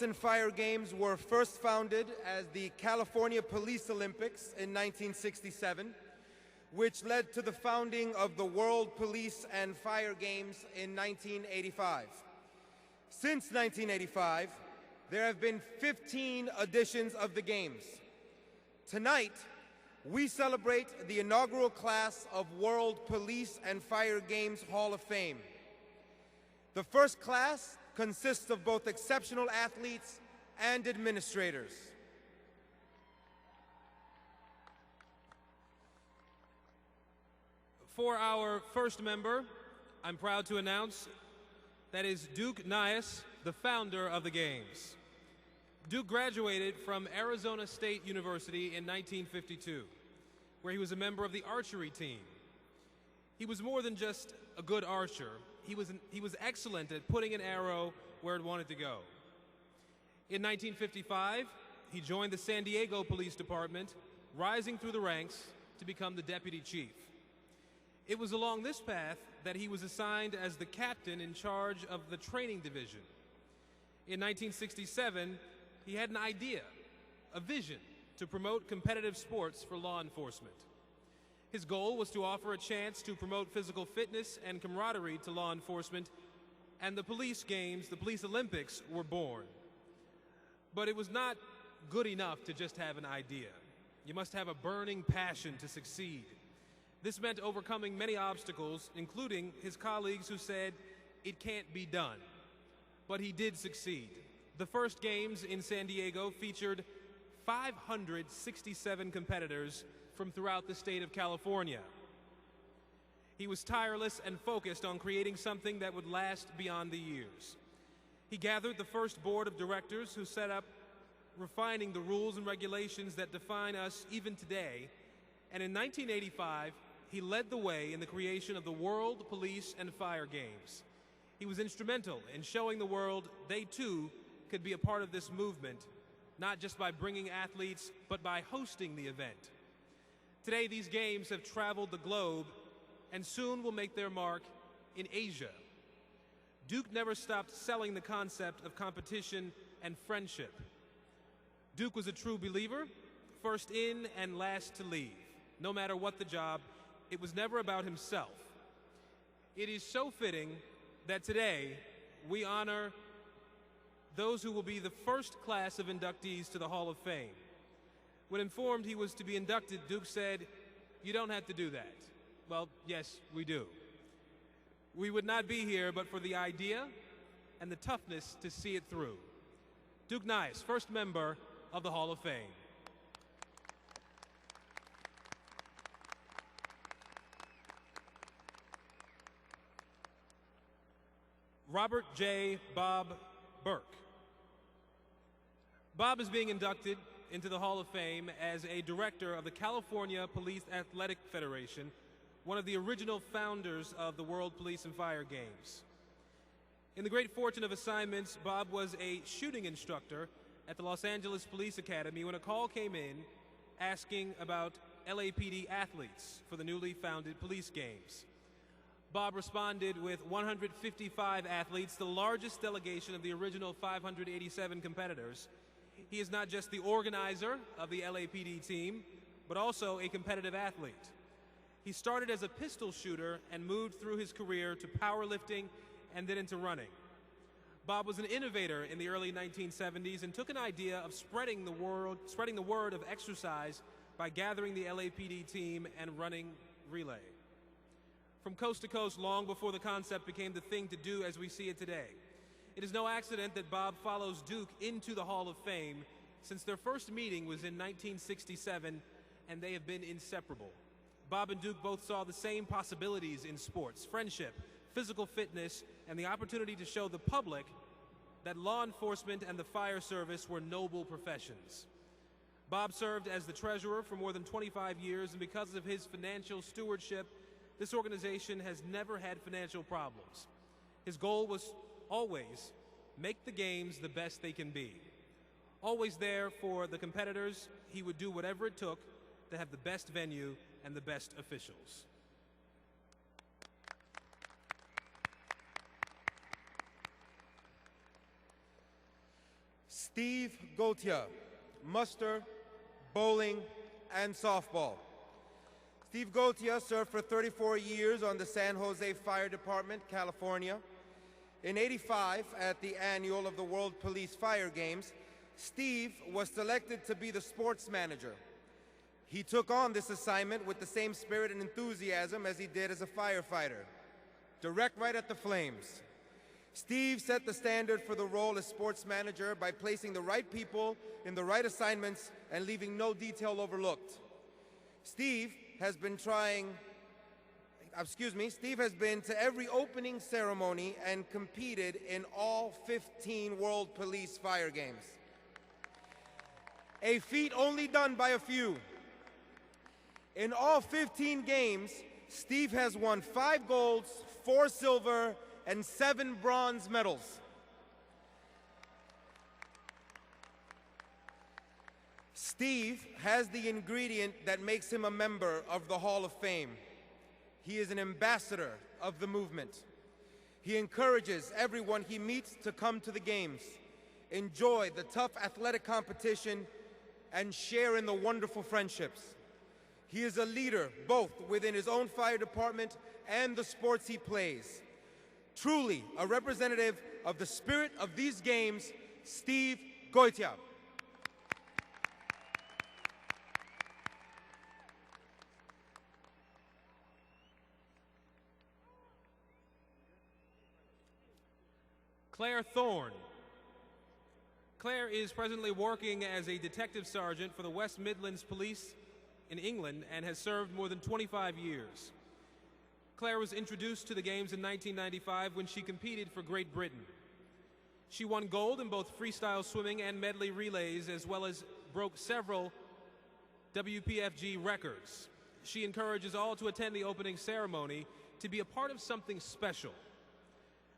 Police and Fire Games were first founded as the California Police Olympics in 1967, which led to the founding of the World Police and Fire Games in 1985. Since 1985, there have been 15 editions of the Games. Tonight, we celebrate the inaugural class of World Police and Fire Games Hall of Fame. The first class consists of both exceptional athletes and administrators. For our first member, I'm proud to announce that is Duke Neias, the founder of the Games. Duke graduated from Arizona State University in 1952, where he was a member of the archery team. He was more than just a good archer. He was excellent at putting an arrow where it wanted to go. In 1955, he joined the San Diego Police Department, rising through the ranks to become the deputy chief. It was along this path that he was assigned as the captain in charge of the training division. In 1967, he had an idea, a vision, to promote competitive sports for law enforcement. His goal was to offer a chance to promote physical fitness and camaraderie to law enforcement, and the police games, the police Olympics, were born. But it was not good enough to just have an idea. You must have a burning passion to succeed. This meant overcoming many obstacles, including his colleagues who said, "It can't be done." But he did succeed. The first games in San Diego featured 567 competitors from throughout the state of California. He was tireless and focused on creating something that would last beyond the years. He gathered the first board of directors who set up refining the rules and regulations that define us even today, and in 1985, he led the way in the creation of the World Police and Fire Games. He was instrumental in showing the world they too could be a part of this movement, not just by bringing athletes, but by hosting the event. Today, these games have traveled the globe and soon will make their mark in Asia. Duke never stopped selling the concept of competition and friendship. Duke was a true believer, first in and last to leave. No matter what the job, it was never about himself. It is so fitting that today we honor those who will be the first class of inductees to the Hall of Fame. When informed he was to be inducted, Duke said, "You don't have to do that." Well, yes, we do. We would not be here but for the idea and the toughness to see it through. Duke Neias, first member of the Hall of Fame. Robert J. Bob Burke. Bob is being inducted into the Hall of Fame as a director of the California Police Athletic Federation, one of the original founders of the World Police and Fire Games. In the great fortune of assignments, Bob was a shooting instructor at the Los Angeles Police Academy when a call came in asking about LAPD athletes for the newly founded police games. Bob responded with 155 athletes, the largest delegation of the original 587 competitors. He is not just the organizer of the LAPD team, but also a competitive athlete. He started as a pistol shooter and moved through his career to powerlifting and then into running. Bob was an innovator in the early 1970s and took an idea of spreading the word of exercise by gathering the LAPD team and running relay. From coast to coast, long before the concept became the thing to do as we see it today. It is no accident that Bob follows Duke into the Hall of Fame, since their first meeting was in 1967, and they have been inseparable. Bob and Duke both saw the same possibilities in sports, friendship, physical fitness, and the opportunity to show the public that law enforcement and the fire service were noble professions. Bob served as the treasurer for more than 25 years, and because of his financial stewardship, this organization has never had financial problems. His goal was always make the games the best they can be. Always there for the competitors, he would do whatever it took to have the best venue and the best officials. Steve Goetia, muster, bowling, and softball. Steve Goetia served for 34 years on the San Jose Fire Department, California. In '85, at the annual of the World Police Fire Games, Steve was selected to be the sports manager. He took on this assignment with the same spirit and enthusiasm as he did as a firefighter. Direct right at the flames. Steve set the standard for the role as sports manager by placing the right people in the right assignments and leaving no detail overlooked. Steve has been to every opening ceremony and competed in all 15 World Police Fire Games. A feat only done by a few. In all 15 games, Steve has won 5 golds, 4 silver, and 7 bronze medals. Steve has the ingredient that makes him a member of the Hall of Fame. He is an ambassador of the movement. He encourages everyone he meets to come to the games, enjoy the tough athletic competition, and share in the wonderful friendships. He is a leader both within his own fire department and the sports he plays. Truly a representative of the spirit of these games, Steve Goetia. Claire Thorne. Claire is presently working as a detective sergeant for the West Midlands Police in England and has served more than 25 years. Claire was introduced to the games in 1995 when she competed for Great Britain. She won gold in both freestyle swimming and medley relays, as well as broke several WPFG records. She encourages all to attend the opening ceremony to be a part of something special.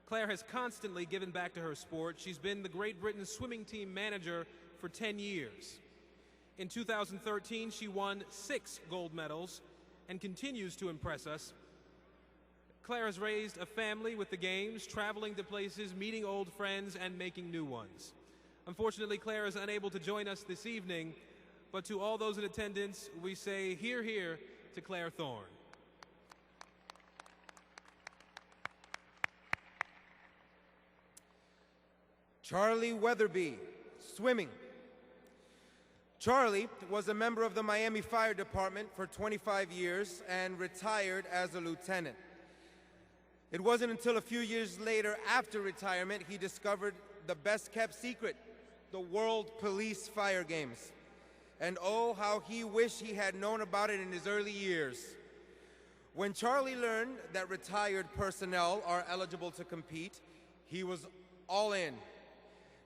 Claire has constantly given back to her sport. She's been the Great Britain swimming team manager for 10 years. In 2013, she won 6 gold medals and continues to impress us. Claire has raised a family with the games, traveling to places, meeting old friends, and making new ones. Unfortunately, Claire is unable to join us this evening, but to all those in attendance, we say hear, hear to Claire Thorne. Charlie Weatherby, swimming. Charlie was a member of the Miami Fire Department for 25 years and retired as a lieutenant. It wasn't until a few years later, after retirement, he discovered the best-kept secret, the World Police Fire Games. And oh, how he wished he had known about it in his early years. When Charlie learned that retired personnel are eligible to compete, he was all in.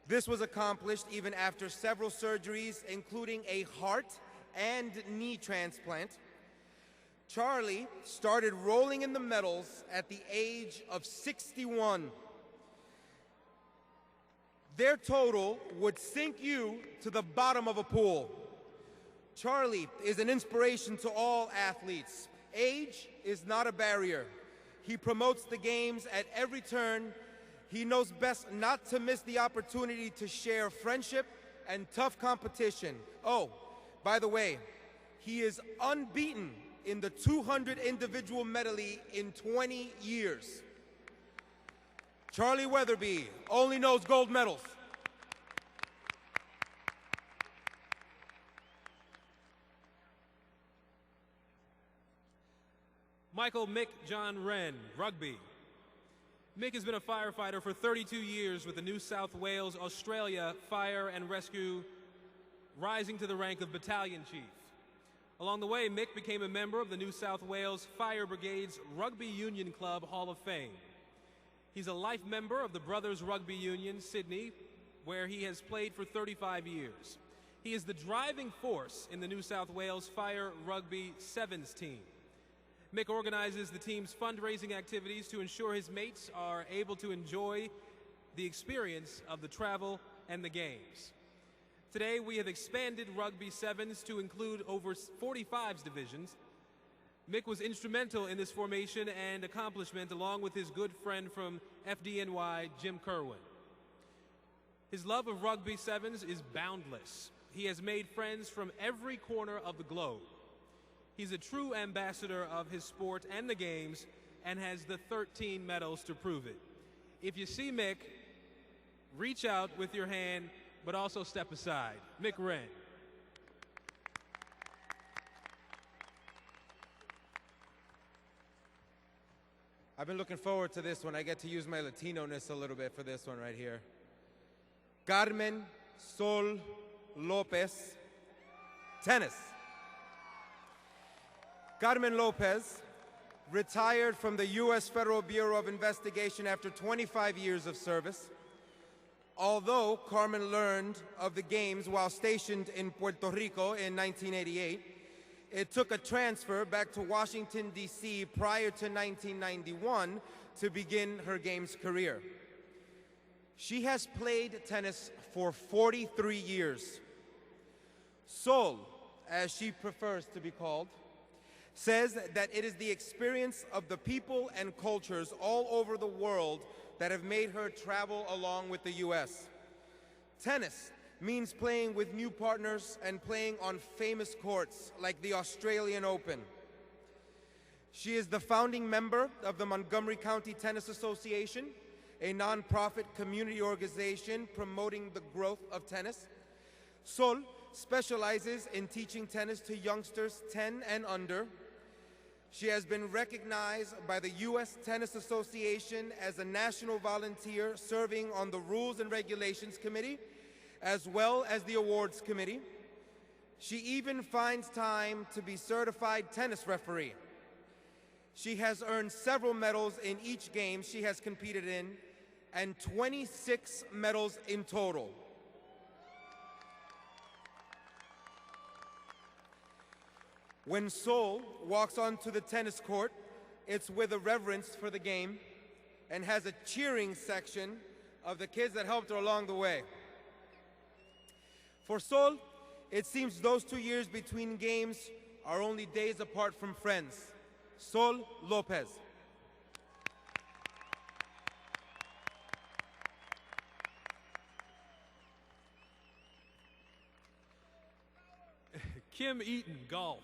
This was accomplished even after several surgeries, including a heart and knee transplant. Charlie started rolling in the medals at the age of 61. Their total would sink you to the bottom of a pool. Charlie is an inspiration to all athletes. Age is not a barrier. He promotes the games at every turn. He knows best not to miss the opportunity to share friendship and tough competition. Oh, by the way, he is unbeaten in the 200 individual medley in 20 years. Charlie Weatherby only knows gold medals. Michael Mick John Wren, rugby. Mick has been a firefighter for 32 years with the New South Wales, Australia Fire and Rescue, rising to the rank of battalion chief. Along the way, Mick became a member of the New South Wales Fire Brigade's Rugby Union Club Hall of Fame. He's a life member of the Brothers Rugby Union, Sydney, where he has played for 35 years. He is the driving force in the New South Wales Fire Rugby Sevens team. Mick organizes the team's fundraising activities to ensure his mates are able to enjoy the experience of the travel and the games. Today, we have expanded Rugby Sevens to include over 45 divisions. Mick was instrumental in this formation and accomplishment, along with his good friend from FDNY, Jim Kerwin. His love of rugby sevens is boundless. He has made friends from every corner of the globe. He's a true ambassador of his sport and the games and has the 13 medals to prove it. If you see Mick, reach out with your hand, but also step aside. Mick Wren. I've been looking forward to this one. I get to use my Latino-ness a little bit for this one right here. Carmen Sol Lopez, tennis. Carmen Lopez retired from the U.S. Federal Bureau of Investigation after 25 years of service. Although Carmen learned of the games while stationed in Puerto Rico in 1988, it took a transfer back to Washington, D.C. prior to 1991 to begin her games career. She has played tennis for 43 years. Sol, as she prefers to be called, says that it is the experience of the people and cultures all over the world that have made her travel along with the U.S. Tennis means playing with new partners and playing on famous courts like the Australian Open. She is the founding member of the Montgomery County Tennis Association, a nonprofit community organization promoting the growth of tennis. Sol specializes in teaching tennis to youngsters 10 and under. She has been recognized by the U.S. Tennis Association as a national volunteer serving on the Rules and Regulations Committee, as well as the Awards Committee. She even finds time to be certified tennis referee. She has earned several medals in each game she has competed in, and 26 medals in total. When Sol walks onto the tennis court, it's with a reverence for the game and has a cheering section of the kids that helped her along the way. For Sol, it seems those 2 years between games are only days apart from friends. Sol Lopez. Kim Eden, golf.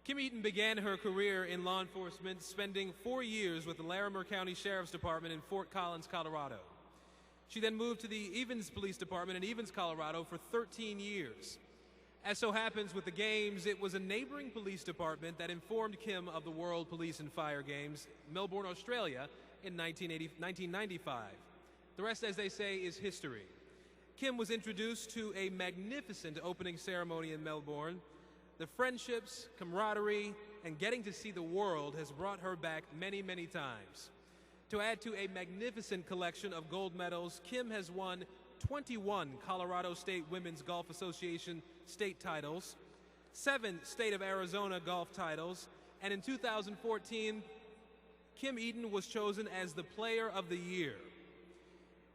Kim Eden began her career in law enforcement, spending 4 years with the Larimer County Sheriff's Department in Fort Collins, Colorado. She then moved to the Evans Police Department in Evans, Colorado for 13 years. As so happens with the games, it was a neighboring police department that informed Kim of the World Police and Fire Games, Melbourne, Australia, in 1995. The rest, as they say, is history. Kim was introduced to a magnificent opening ceremony in Melbourne. The friendships, camaraderie, and getting to see the world has brought her back many, many times. To add to a magnificent collection of gold medals, Kim has won 21 Colorado State Women's Golf Association state titles, 7 State of Arizona golf titles, and in 2014, Kim Eden was chosen as the Player of the Year.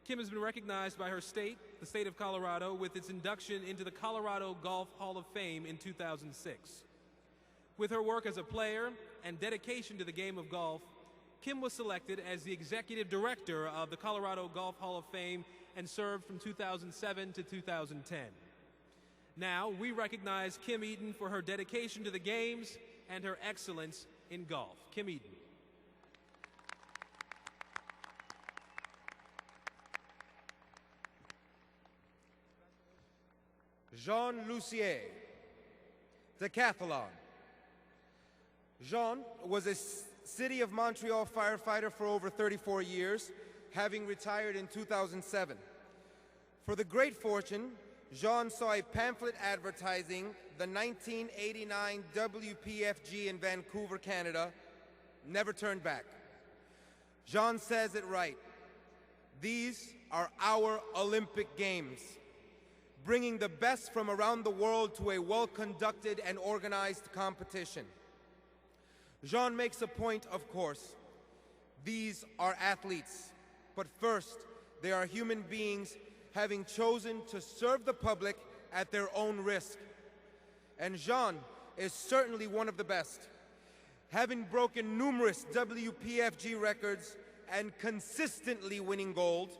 Kim has been recognized by her state, the state of Colorado, with its induction into the Colorado Golf Hall of Fame in 2006. With her work as a player and dedication to the game of golf, Kim was selected as the executive director of the Colorado Golf Hall of Fame and served from 2007 to 2010. Now, we recognize Kim Eden for her dedication to the games and her excellence in golf. Kim Eden. Jean-Lucier, decathlon. Jean was a City of Montreal firefighter for over 34 years, having retired in 2007. For the great fortune, Jean saw a pamphlet advertising the 1989 WPFG in Vancouver, Canada, never turned back. Jean says it right. These are our Olympic Games, bringing the best from around the world to a well-conducted and organized competition. Jean makes a point, of course. These are athletes, but first, they are human beings having chosen to serve the public at their own risk. And Jean is certainly one of the best, having broken numerous WPFG records and consistently winning gold.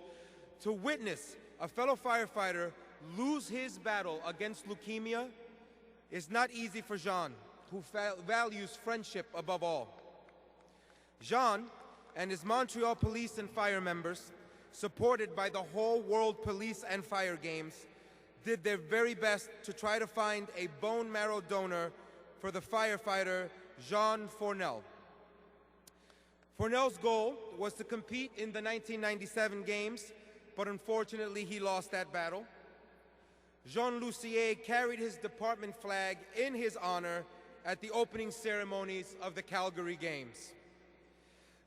To witness a fellow firefighter lose his battle against leukemia is not easy for Jean, who values friendship above all. Jean and his Montreal police and fire members, supported by the whole World Police and Fire Games, did their very best to try to find a bone marrow donor for the firefighter Jean Fournel. Fournel's goal was to compete in the 1997 Games, but unfortunately he lost that battle. Jean-Lucier carried his department flag in his honor at the opening ceremonies of the Calgary Games.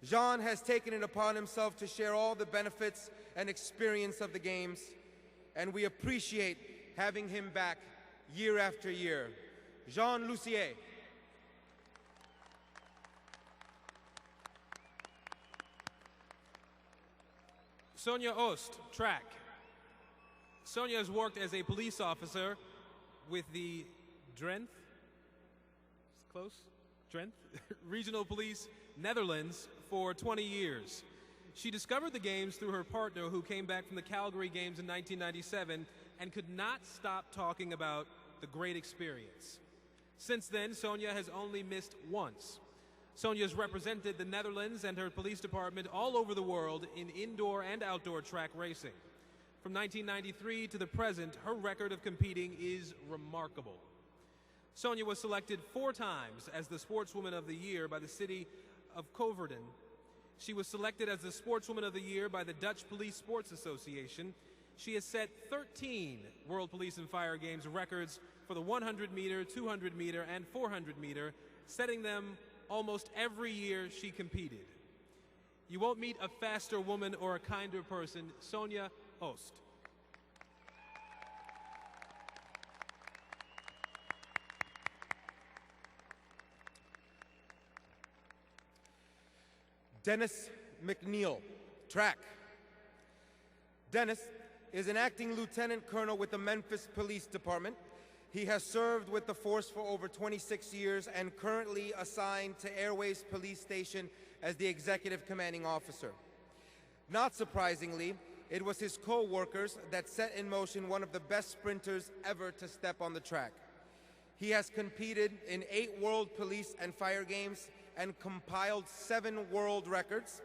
Jean has taken it upon himself to share all the benefits and experience of the Games, and we appreciate having him back year after year. Jean-Lucier. Sonja Oost, track. Sonja has worked as a police officer with the Drenthe, close, Drenthe, Regional Police Netherlands for 20 years. She discovered the Games through her partner, who came back from the Calgary Games in 1997 and could not stop talking about the great experience. Since then, Sonja has only missed once. Sonja has represented the Netherlands and her police department all over the world in indoor and outdoor track racing. From 1993 to the present, her record of competing is remarkable. Sonja was selected 4 times as the Sportswoman of the Year by the city of Koeverden. She was selected as the Sportswoman of the Year by the Dutch Police Sports Association. She has set 13 World Police and Fire Games records for the 100-meter, 200-meter, and 400-meter, setting them almost every year she competed. You won't meet a faster woman or a kinder person. Sonja Oost. Dennis McNeil, track. Dennis is an acting lieutenant colonel with the Memphis Police Department. He has served with the force for over 26 years and currently assigned to Airways Police Station as the executive commanding officer. Not surprisingly, it was his co-workers that set in motion one of the best sprinters ever to step on the track. He has competed in 8 World Police and Fire Games and compiled 7 world records.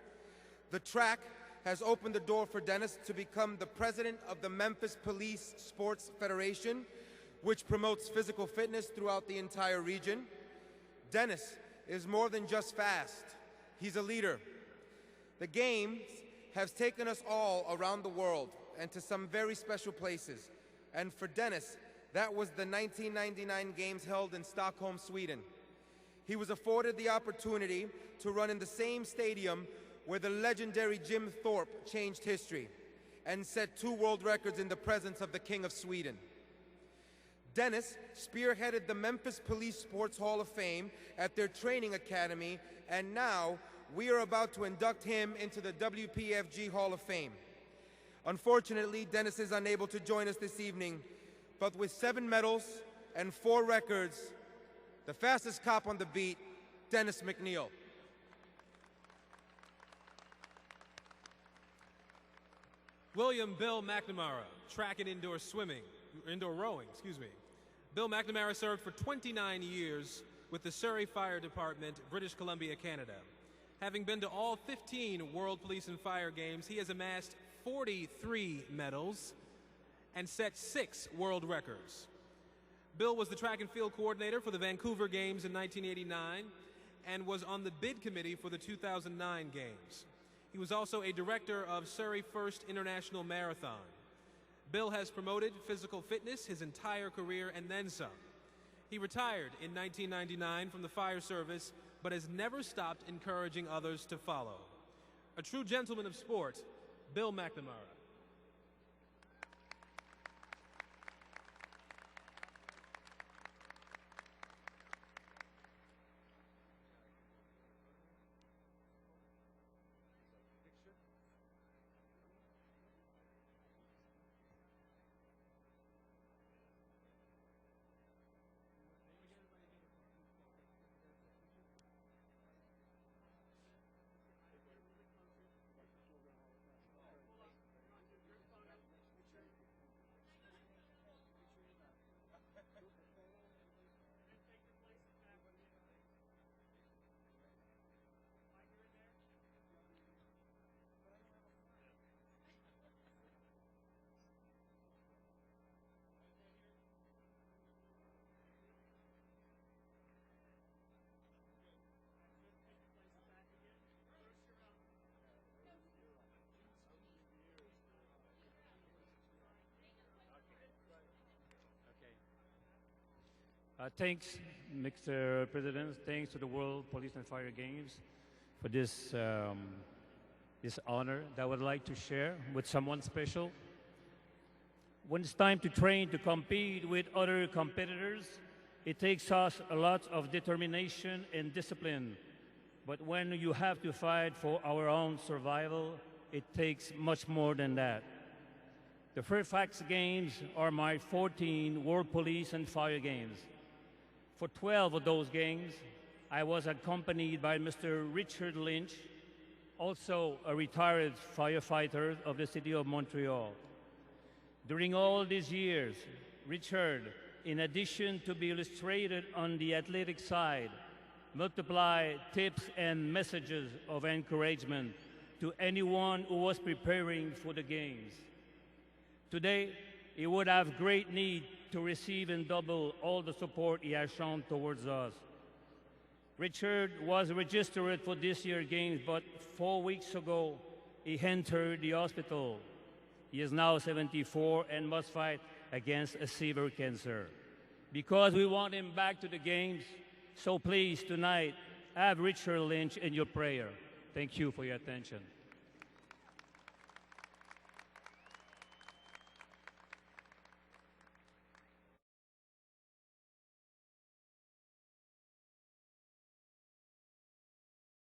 The track has opened the door for Dennis to become the president of the Memphis Police Sports Federation, which promotes physical fitness throughout the entire region. Dennis is more than just fast. He's a leader. The Games have taken us all around the world and to some very special places. And for Dennis, that was the 1999 Games held in Stockholm, Sweden. He was afforded the opportunity to run in the same stadium where the legendary Jim Thorpe changed history and set 2 world records in the presence of the King of Sweden. Dennis spearheaded the Memphis Police Sports Hall of Fame at their training academy, and now we are about to induct him into the WPFG Hall of Fame. Unfortunately, Dennis is unable to join us this evening, but with 7 medals and 4 records, the fastest cop on the beat, Dennis McNeil. William Bill McNamara, track and indoor rowing. Bill McNamara served for 29 years with the Surrey Fire Department, British Columbia, Canada. Having been to all 15 World Police and Fire Games, he has amassed 43 medals and set 6 world records. Bill was the track and field coordinator for the Vancouver Games in 1989 and was on the bid committee for the 2009 Games. He was also a director of Surrey First International Marathon. Bill has promoted physical fitness his entire career and then some. He retired in 1999 from the fire service, but has never stopped encouraging others to follow. A true gentleman of sport, Bill McNamara. Thanks, Mr. President. Thanks to the World Police and Fire Games for this, this honor that I would like to share with someone special. When it's time to train to compete with other competitors, it takes us a lot of determination and discipline. But when you have to fight for our own survival, it takes much more than that. The Fairfax Games are my 14 World Police and Fire Games. For 12 of those games, I was accompanied by Mr. Richard Lynch, also a retired firefighter of the city of Montreal. During all these years, Richard, in addition to be illustrated on the athletic side, multiplied tips and messages of encouragement to anyone who was preparing for the games. Today, he would have great need to receive in double all the support he has shown towards us. Richard was registered for this year's games, but 4 weeks ago, he entered the hospital. He is now 74 and must fight against a severe cancer. Because we want him back to the games, so please, tonight, have Richard Lynch in your prayer. Thank you for your attention.